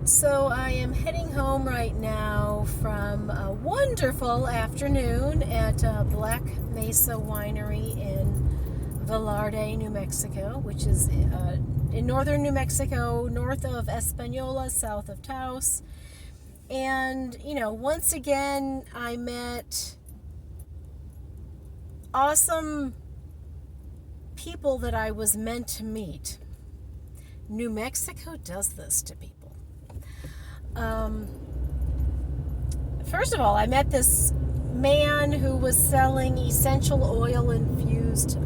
So I am heading home right now from a wonderful afternoon at Black Mesa Winery in Velarde, New Mexico, which is in northern New Mexico, north of Espanola, south of Taos. And, once again, I met awesome people that I was meant to meet. New Mexico does this to people. First of all, I met this man who was selling essential oil infused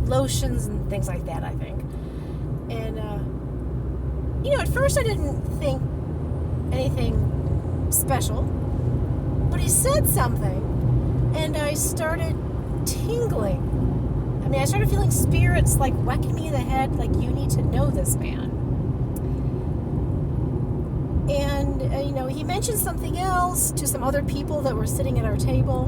lotions and things like that, I think. And, at first I didn't think anything special, but he said something, and I started tingling. I started feeling spirits like whacking me in the head, like, you need to know this man. And, he mentioned something else to some other people that were sitting at our table.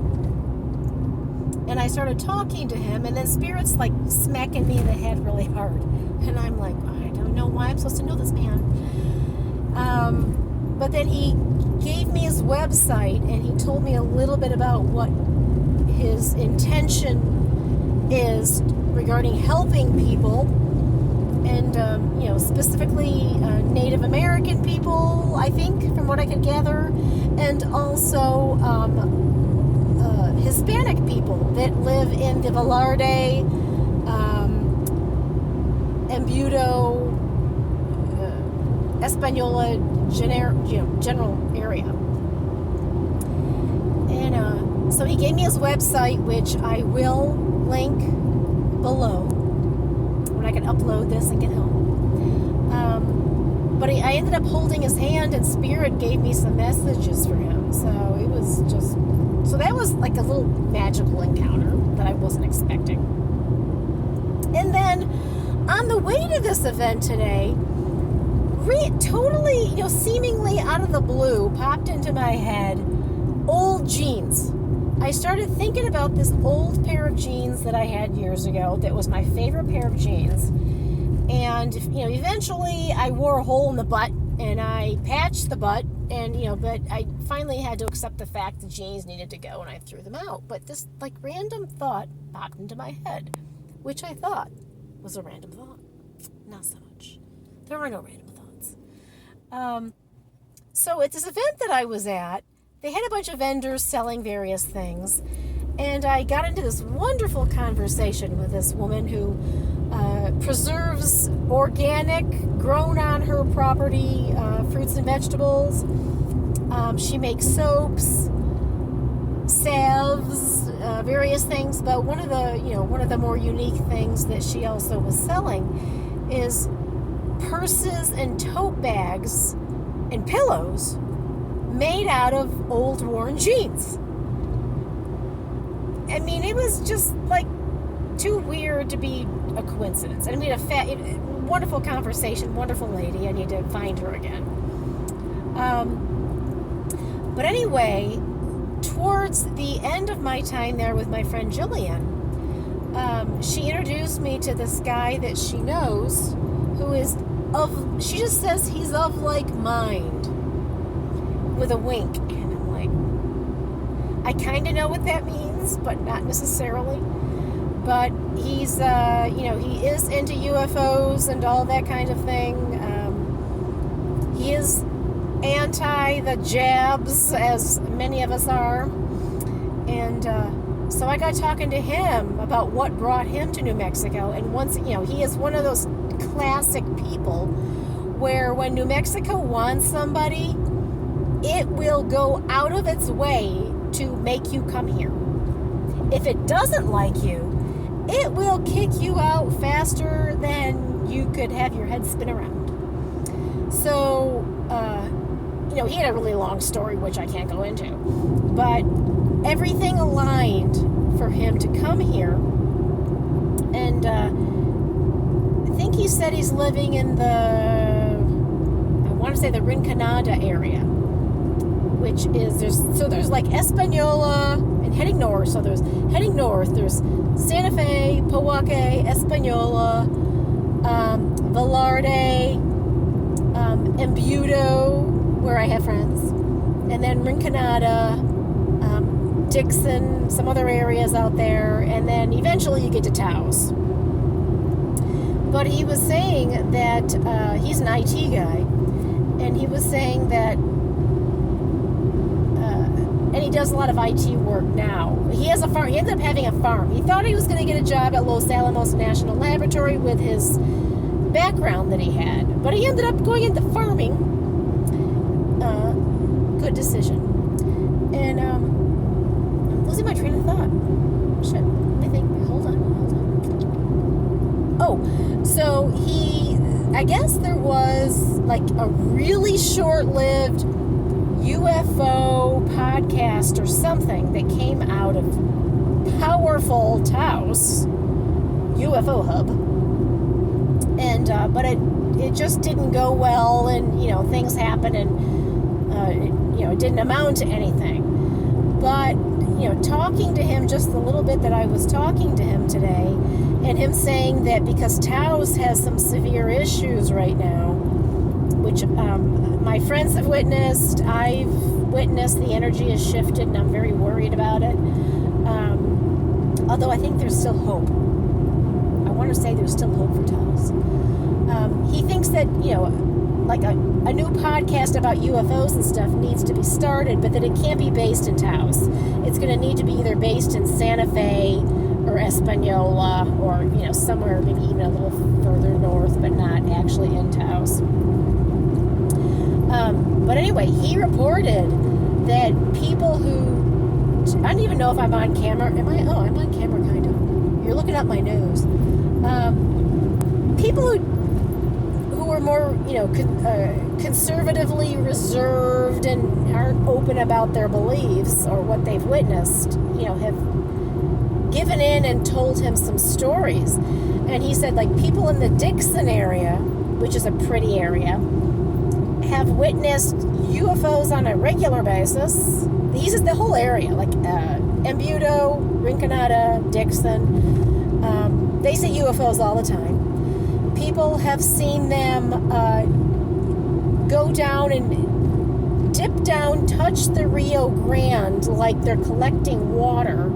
And I started talking to him, and then spirits, like, smacking me in the head really hard. And I'm like, I don't know why I'm supposed to know this man. But then he gave me his website, and he told me a little bit about what his intention is regarding helping people. And, specifically Native American people, I think, from what I could gather, and also Hispanic people that live in the Velarde, Embudo, Espanola general area. And so he gave me his website, which I will link below when I can upload this and get home. But I ended up holding his hand, and Spirit gave me some messages for him. So it was so that was like a little magical encounter that I wasn't expecting. And then on the way to this event today, totally, seemingly out of the blue, popped into my head old jeans. I started thinking about this old pair of jeans that I had years ago that was my favorite pair of jeans. And, eventually I wore a hole in the butt, and I patched the butt, and, but I finally had to accept the fact the jeans needed to go, and I threw them out. But this, random thought popped into my head, which I thought was a random thought. Not so much. There are no random thoughts. So at this event that I was at, they had a bunch of vendors selling various things, and I got into this wonderful conversation with this woman who preserves organic, grown on her property, fruits and vegetables. She makes soaps, salves, various things. But one of the more unique things that she also was selling is purses and tote bags and pillows made out of old worn jeans. It was just too weird to be a coincidence. And we had a wonderful conversation, wonderful lady. I need to find her again. But anyway, towards the end of my time there with my friend Jillian, she introduced me to this guy that she knows who is she just says he's of like mind, with a wink. And I'm like, I kind of know what that means, but not necessarily. But he's, he is into UFOs and all that kind of thing. He is anti the jabs, as many of us are. And so I got talking to him about what brought him to New Mexico. And once, he is one of those classic people where when New Mexico wants somebody, it will go out of its way to make you come here. If it doesn't like you, it will kick you out faster than you could have your head spin around. So, he had a really long story, which I can't go into. But everything aligned for him to come here. And I think he said he's living in I want to say the Rinconada area, which is, there's like Espanola and heading north. So there's Santa Fe, Pojoaque, Espanola, Velarde, Embudo, where I have friends, and then Rinconada, Dixon, some other areas out there, and then eventually you get to Taos. But he was saying that he's an IT guy, and he was saying that, and he does a lot of IT work now. He has a farm. He ended up having a farm. He thought he was going to get a job at Los Alamos National Laboratory with his background that he had, but he ended up going into farming. Good decision. And I'm losing my train of thought. Shit. I think. Hold on. Oh, so I guess there was like a really short-lived UFO podcast or something that came out of powerful Taos UFO hub, and but it just didn't go well, and things happened, and it didn't amount to anything. But talking to him just the little bit that I was talking to him today, and him saying that because Taos has some severe issues right now, which my friends have witnessed, I've witnessed, the energy has shifted, and I'm very worried about it. Although I think there's still hope. I want to say there's still hope for Taos. He thinks that, like a new podcast about UFOs and stuff needs to be started, but that it can't be based in Taos. It's going to need to be either based in Santa Fe or Espanola, or somewhere maybe even a little further north, but not actually in Taos. But anyway, he reported that people who, I don't even know if I'm on camera. Am I? Oh, I'm on camera, kind of. You're looking up my nose. People who are more, conservatively reserved and aren't open about their beliefs or what they've witnessed, have given in and told him some stories. And he said, like, people in the Dixon area, which is a pretty area, have witnessed UFOs on a regular basis. He says the whole area, like Embudo, Rinconada, Dixon, they say UFOs all the time. People have seen them go down and dip down, touch the Rio Grande like they're collecting water,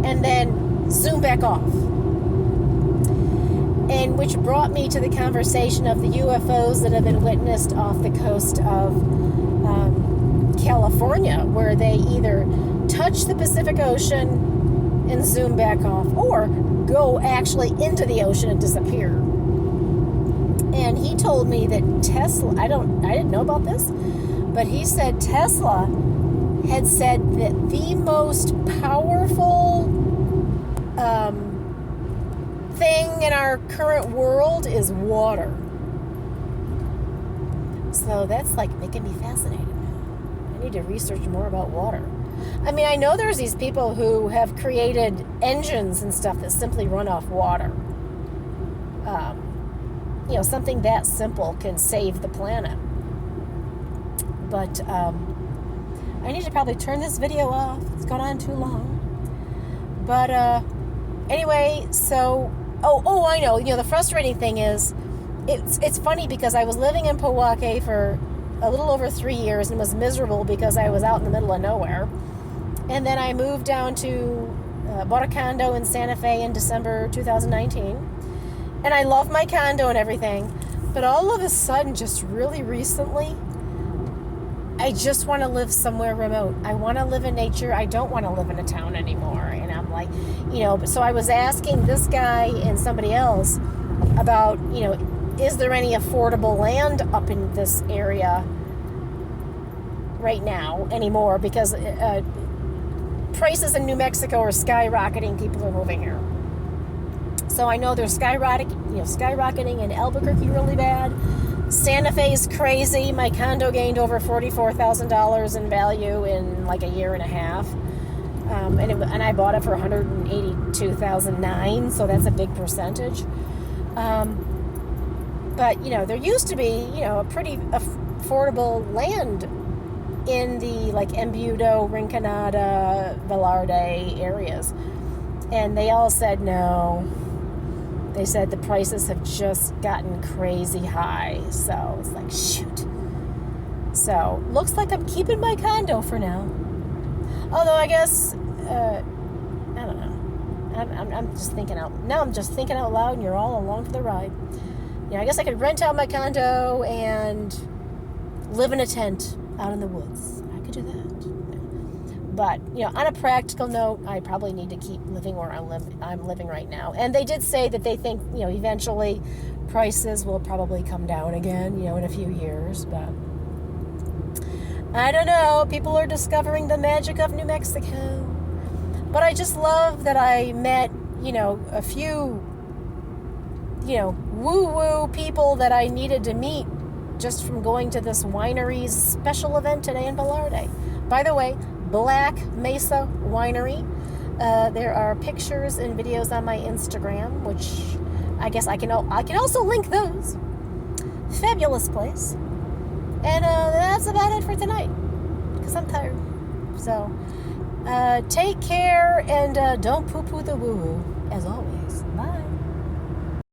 and then zoom back off. And which brought me to the conversation of the UFOs that have been witnessed off the coast of California, where they either touch the Pacific Ocean and zoom back off, or go actually into the ocean and disappear. And he told me that Tesla, I didn't know about this, but he said Tesla had said that the most powerful thing in our current world is water. So that's like making me fascinated now. I need to research more about water. I mean, I know there's these people who have created engines and stuff that simply run off water. Something that simple can save the planet. But I need to probably turn this video off. It's gone on too long. But anyway, so I know. The frustrating thing is, it's funny because I was living in Pewaukee for a little over 3 years and was miserable because I was out in the middle of nowhere. And then I moved down to bought a condo in Santa Fe in December 2019. And I love my condo and everything. But all of a sudden, just really recently, I just want to live somewhere remote. I want to live in nature. I don't want to live in a town anymore. And I'm like, so I was asking this guy and somebody else about, is there any affordable land up in this area right now anymore? Because prices in New Mexico are skyrocketing. People are moving here. So I know they're skyrocketing in Albuquerque really bad. Santa Fe is crazy. My condo gained over $44,000 in value in like a year and a half. And I bought it for $182,009, so that's a big percentage. But, there used to be, a pretty affordable land in the, like, Embudo, Rinconada, Velarde areas. And they all said no. they said the prices have just gotten crazy high. So it's like, shoot. So looks like I'm keeping my condo for now. Although I guess, I don't know. I'm just thinking out. Now I'm just thinking out loud, and you're all along for the ride. I guess I could rent out my condo and live in a tent out in the woods. I could do that. But, on a practical note, I probably need to keep living where I'm living right now. And they did say that they think, eventually prices will probably come down again, in a few years. But I don't know. People are discovering the magic of New Mexico. But I just love that I met, a few, woo-woo people that I needed to meet just from going to this winery's special event today in Velarde. By the way, Black Mesa Winery. There are pictures and videos on my Instagram, which I guess I can also link those. Fabulous place. And that's about it for tonight, because I'm tired. So, take care, and don't poo-poo the woo-woo, as always. Bye.